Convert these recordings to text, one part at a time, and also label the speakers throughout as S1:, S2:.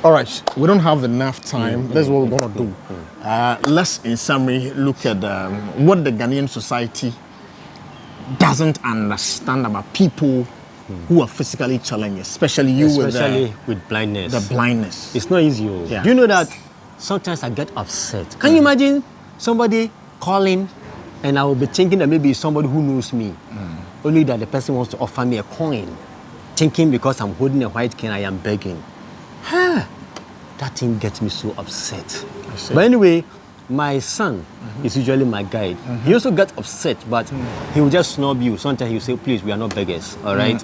S1: All right, we don't have enough time. That's what we're going to do. Let's, in summary, look at what the Ghanaian society doesn't understand about people who are physically challenged, especially
S2: with blindness.
S1: The blindness.
S2: It's not easy.
S1: Yeah.
S2: Do you know that sometimes I get upset? Can you imagine somebody calling and I will be thinking that maybe it's somebody who knows me, only that the person wants to offer me a coin, thinking because I'm holding a white cane, I am begging. That thing gets me so upset. But anyway, my son is usually my guide. He also gets upset, but he will just snub you. Sometimes he will say, please, we are not beggars, all right?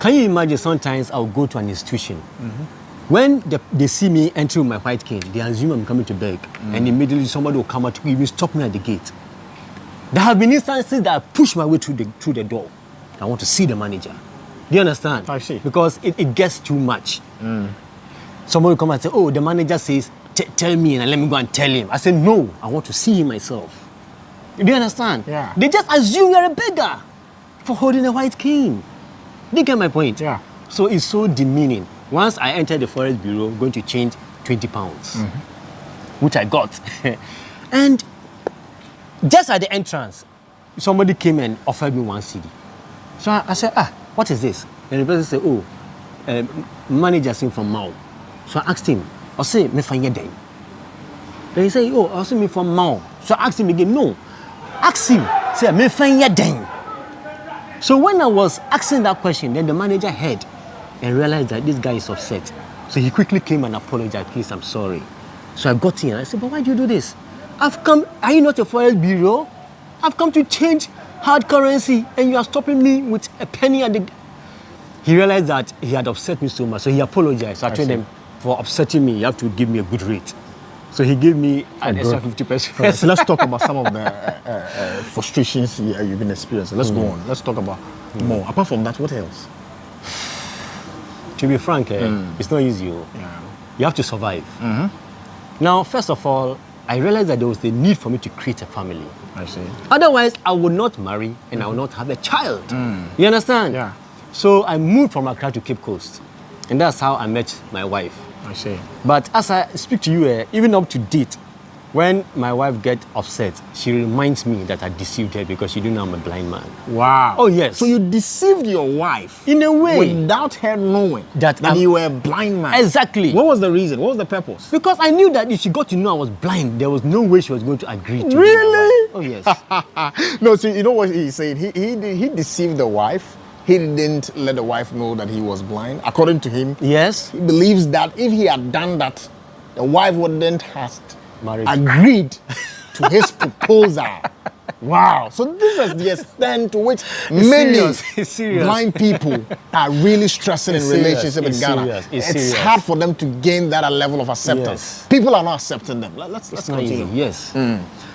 S2: Can you imagine sometimes I'll go to an institution. When they see me entering my white cane, they assume I'm coming to beg. And immediately somebody will come out to even stop me at the gate. There have been instances that I push my way through the door. I want to see the manager. Do you understand?
S1: I see.
S2: Because it gets too much. Somebody will come and say, oh, the manager says, tell me and let me go and tell him. I said, no, I want to see him myself. Do you understand?
S1: Yeah.
S2: They just assume you're a beggar for holding a white cane. Do you get my point?
S1: Yeah.
S2: So it's so demeaning. Once I entered the Forest Bureau, I'm going to change 20 pounds, which I got. And just at the entrance, somebody came and offered me 1 cedi. So I said, what is this? And the person said, oh, manager sing from Mao. So I asked him, I said, me find then. Then he said, oh, I said me from Mao. So I asked him again, no. Ask him, say, me find then. So when I was asking that question, then the manager heard and realized that this guy is upset. So he quickly came and apologized, please, I'm sorry. So I got in and I said, but why do you do this? I've come, are you not a Forest Bureau? I've come to change hard currency and you are stopping me with a penny at the... He realized that he had upset me so much, so he apologized. So I told him, for upsetting me, you have to give me a good rate. So he gave me an extra 50%.
S1: So let's talk about some of the frustrations you've been experiencing. Let's go on. Let's talk about more. Apart from that, what else?
S2: To be frank, it's not easy.
S1: Yeah.
S2: You have to survive. Now, first of all, I realized that there was the need for me to create a family.
S1: I see.
S2: Otherwise, I would not marry and I would not have a child. You understand?
S1: Yeah.
S2: So I moved from Accra to Cape Coast. And that's how I met my wife.
S1: I see.
S2: But as I speak to you, even up to date, when my wife gets upset, she reminds me that I deceived her because she didn't know I'm a blind man.
S1: Wow.
S2: Oh, yes.
S1: So you deceived your wife
S2: in a way
S1: without her knowing that you were a blind man.
S2: Exactly.
S1: What was the reason? What was the purpose?
S2: Because I knew that if she got to know I was blind, there was no way she was going to agree to
S1: Really?
S2: Oh, yes.
S1: No, see, you know what he's saying? He deceived the wife. He didn't let the wife know that he was blind. According to him,
S2: yes,
S1: he believes that if he had done that, the wife wouldn't have
S2: marriage
S1: agreed to his proposal. Wow. So this is the extent to which many blind people are really stressing in relationship in Ghana. It's hard for them to gain that level of acceptance. People are not accepting them. Let's continue.
S2: Yes.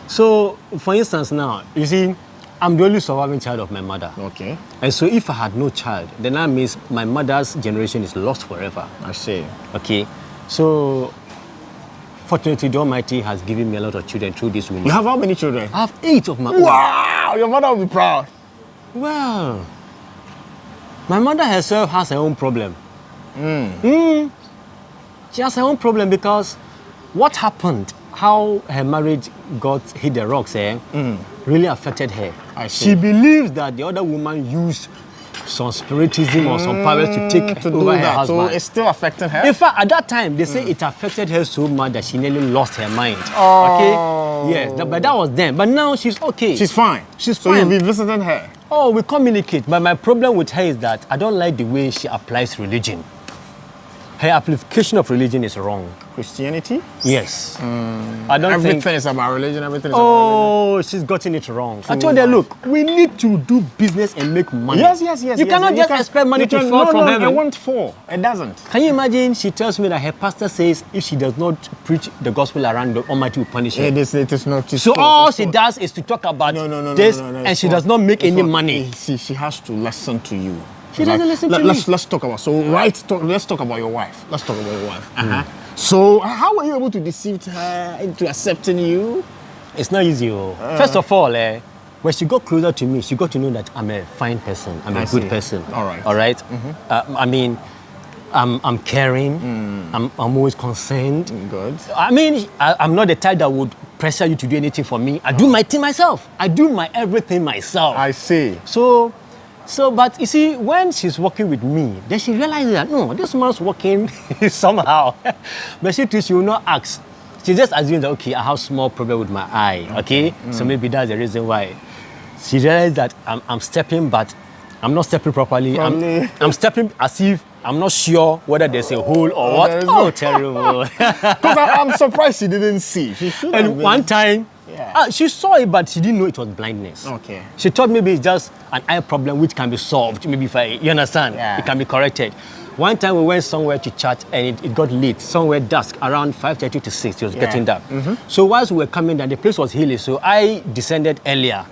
S2: So, for instance, now, you see, I'm the only surviving child of my mother.
S1: Okay.
S2: And so if I had no child, then that means my mother's generation is lost forever.
S1: I see.
S2: Okay. So, fortunately, the Almighty has given me a lot of children through this woman.
S1: You have how many children?
S2: I have 8 of my own.
S1: Wow! Your mother will be proud.
S2: Well, my mother herself has her own problem. She has her own problem because what happened, how her marriage hit the rocks, really affected her.
S1: I see.
S2: She believes that the other woman used some spiritism or some powers to take over her husband.
S1: So it's still affecting her?
S2: In fact, at that time, they say it affected her so much that she nearly lost her mind.
S1: Oh.
S2: Okay? Yes, but that was then. But now she's okay.
S1: She's fine.
S2: She's
S1: fine. So you'll be visiting her?
S2: Oh, we communicate. But my problem with her is that I don't like the way she applies religion. Her application of religion is wrong.
S1: Christianity?
S2: Yes. I don't
S1: everything
S2: think...
S1: is about religion. Everything is about religion.
S2: Oh, she's gotten it wrong. I told her, look, we need to do business and make money.
S1: Yes.
S2: You cannot just expect money to fall from heaven.
S1: No, it won't fall. It doesn't.
S2: Can you imagine? She tells me that her pastor says if she does not preach the gospel around, the Almighty will punish her.
S1: It is not.
S2: So all she does is to talk about this, and she does not make any money.
S1: See, she has to listen to you.
S2: She doesn't listen to me.
S1: Let's talk about. Let's talk about your wife. Let's talk about your wife. So how were you able to deceive her into accepting you?
S2: It's not easy. First of all, when she got closer to me, she got to know that I'm a fine person. I'm a good person.
S1: All right.
S2: I mean, I'm caring. I'm always concerned.
S1: Good.
S2: I mean, I'm not the type that would pressure you to do anything for me. I do my thing myself. I do my everything myself.
S1: I see.
S2: So, but you see, when she's working with me, then she realizes that, no, this man's working somehow. But she will not ask. She just assumes that, okay, I have small problem with my eye, okay? So maybe that's the reason why. She realized that I'm stepping, but I'm not stepping properly. I'm stepping as if I'm not sure whether there's a hole or what. Oh, terrible.
S1: Because I'm surprised she didn't see. She should have
S2: And one time,
S1: Yeah.
S2: she saw it, but she didn't know it was blindness.
S1: Okay.
S2: She thought maybe it's just an eye problem which can be solved. Maybe you understand,
S1: Yeah.
S2: it can be corrected. One time we went somewhere to chat and it got late, somewhere dusk, around 5:30 to 6, it was getting dark. So whilst we were coming down, the place was hilly, so I descended earlier,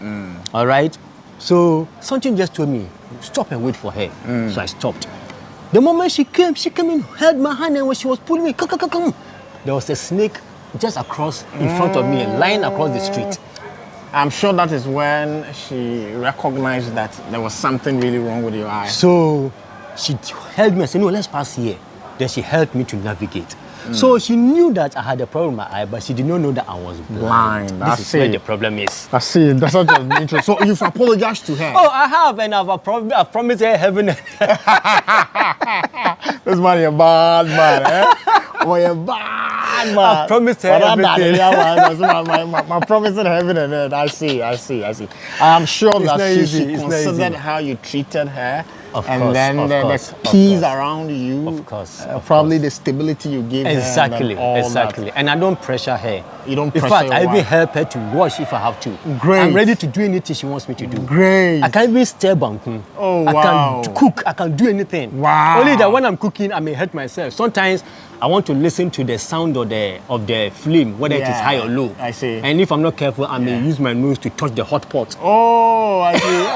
S2: all right? So something just told me, stop and wait for her. So I stopped. The moment she came and held my hand, and when she was pulling me, come, there was a snake just across in front of me, lying across the street.
S1: I'm sure that is when she recognized that there was something really wrong with your eye.
S2: So she held me and said, no, let's pass here. Then she helped me to navigate. So she knew that I had a problem with my eye, but she did not know that I was blind. This is where the problem is.
S1: I see. That's such an interest. So you've apologized to her.
S2: Oh, I have, and I've promised her heaven.
S1: This man, you're a bad man, eh? Oh, you're a bad man.
S2: I promised her everything.
S1: My promise in heaven and earth. I see. I am sure that she considered how you treated her.
S2: Of
S1: and
S2: course,
S1: then
S2: of
S1: the
S2: course,
S1: peace around you.
S2: Of course.
S1: Probably the stability you gave
S2: Exactly,
S1: her.
S2: exactly. And I don't pressure her.
S1: You don't
S2: In
S1: pressure
S2: fact,
S1: your
S2: I even
S1: wife.
S2: help her to wash if I have to.
S1: Great.
S2: I'm ready to do anything she wants me to do.
S1: Great.
S2: I can even stir banku.
S1: Oh,
S2: I
S1: wow.
S2: can cook. I can do anything.
S1: Wow.
S2: Only that when I'm cooking, I may hurt myself. Sometimes I want to listen to the sound of the flame, whether it is high or low.
S1: I see.
S2: And if I'm not careful, I may use my nose to touch the hot pot.
S1: Oh, I see.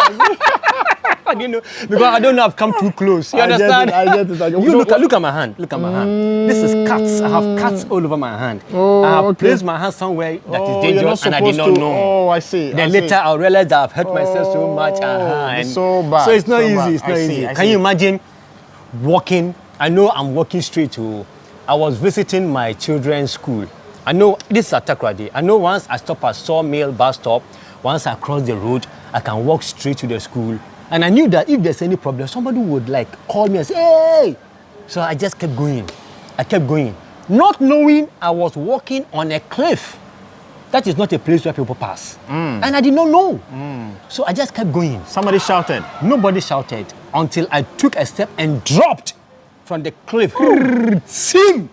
S2: I didn't know, because I don't know I've come too close. You understand?
S1: I get it.
S2: You look at my hand. Look at my hand. This is cuts. I have cuts all over my hand.
S1: Oh,
S2: I have
S1: okay.
S2: placed my hand somewhere that is
S1: you're
S2: dangerous
S1: not
S2: and I did not
S1: supposed to.
S2: know.
S1: Oh, I see.
S2: Then later I'll realize that I've hurt myself so much.
S1: It's
S2: And
S1: so bad.
S2: So it's not
S1: So
S2: easy.
S1: bad.
S2: It's not
S1: I see,
S2: easy.
S1: I
S2: Can
S1: see.
S2: you imagine walking? I know I'm walking straight to. I was visiting my children's school. I know this is at Takoradi. I know once I stop at Sawmill bus stop, once I cross the road, I can walk straight to the school. And I knew that if there's any problem, somebody would like call me and say, hey! So I just kept going. I kept going. Not knowing I was walking on a cliff. That is not a place where people pass. And I did not know. So I just kept going.
S1: Somebody shouted.
S2: Nobody shouted until I took a step and dropped from the cliff. Sim!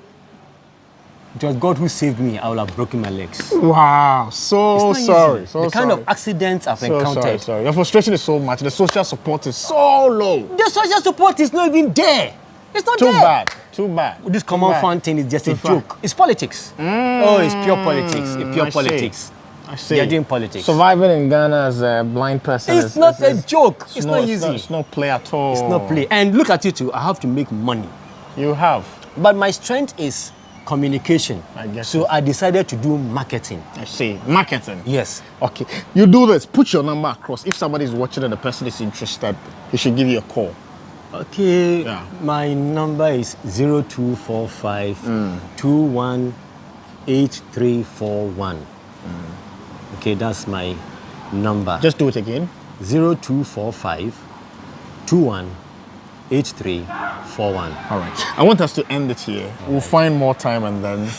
S2: It was God who saved me. I would have broken my legs.
S1: Wow. So
S2: It's not
S1: sorry.
S2: easy.
S1: So
S2: the kind
S1: sorry.
S2: of accidents I've
S1: So
S2: encountered.
S1: sorry. Your frustration is so much. The social support is so low.
S2: The social support is not even there. It's not
S1: Too
S2: there.
S1: Too bad.
S2: This
S1: Too
S2: common
S1: bad.
S2: fun thing is just a
S1: Too
S2: joke.
S1: bad.
S2: It's politics. Oh, it's pure politics. It's pure
S1: I see.
S2: politics.
S1: I see.
S2: They're doing politics.
S1: Surviving in Ghana as a blind person
S2: It's not a joke. It's not easy.
S1: It's not play at all.
S2: It's not play. And look at you too. I have to make money.
S1: You have.
S2: But my strength is communication.
S1: I guess
S2: So I decided to do marketing.
S1: I see. Marketing.
S2: Yes.
S1: Okay. You do this. Put your number across. If somebody is watching and the person is interested, he should give you a call.
S2: Okay.
S1: Yeah.
S2: My number is 0245 218341. Okay, that's my number.
S1: Just do it again.
S2: 0245 218341.
S1: All right. I want us to end it here. We'll find more time and then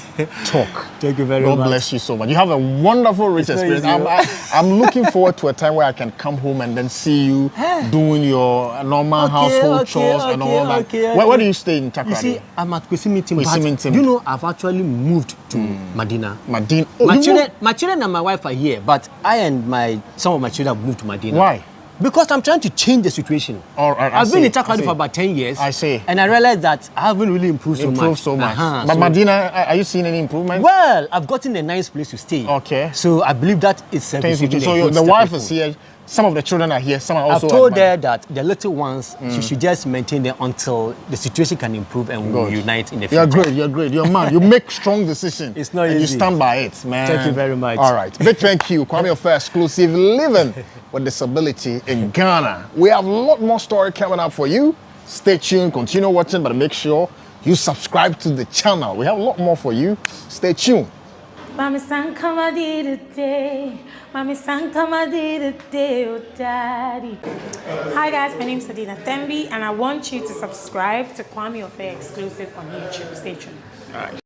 S1: talk.
S2: Thank you very
S1: God
S2: much.
S1: bless you so much. You have a wonderful, rich
S2: not
S1: experience.
S2: easy.
S1: I'm looking forward to a time where I can come home and then see you doing your normal household chores and all that. Where do you stay in Takoradi?
S2: You see, I'm at Kwesi-Mintim, but
S1: Kwesi-Mintim.
S2: do you know I've actually moved to Medina.
S1: Madina. Oh,
S2: My
S1: you
S2: children and my wife are here, but I and some of my children have moved to Medina.
S1: Why?
S2: Because I'm trying to change the situation.
S1: All right, I
S2: I've been
S1: see,
S2: in Takoradi
S1: I see.
S2: for about 10 years.
S1: I see.
S2: And I realized that I haven't really improved so much.
S1: But
S2: so-
S1: Medina, are you seeing any improvement?
S2: Well, I've gotten a nice place to stay.
S1: Okay.
S2: So I believe that it's
S1: So
S2: receiving a good
S1: the
S2: stepping
S1: wife is
S2: stone.
S1: here. Some of the children are here. Some are also.
S2: I've told
S1: at
S2: her that the little ones, she should just maintain them until the situation can improve and we'll
S1: Good.
S2: unite in the future.
S1: You're great. You're a man. You make strong decisions.
S2: It's not
S1: and
S2: easy.
S1: you stand by it, man.
S2: Thank you very much.
S1: All right. Big thank you. Kwame Ofer exclusive living with disability in Ghana. We have a lot more story coming up for you. Stay tuned, continue watching, but make sure you subscribe to the channel. We have a lot more for you. Stay tuned.
S3: Mami Sankama did it day. Mami Sankama did it day, oh daddy. Hi guys, my name is Adina Thembi, and I want you to subscribe to Kwame Ofe Exclusive on YouTube. Stay tuned.
S1: All right.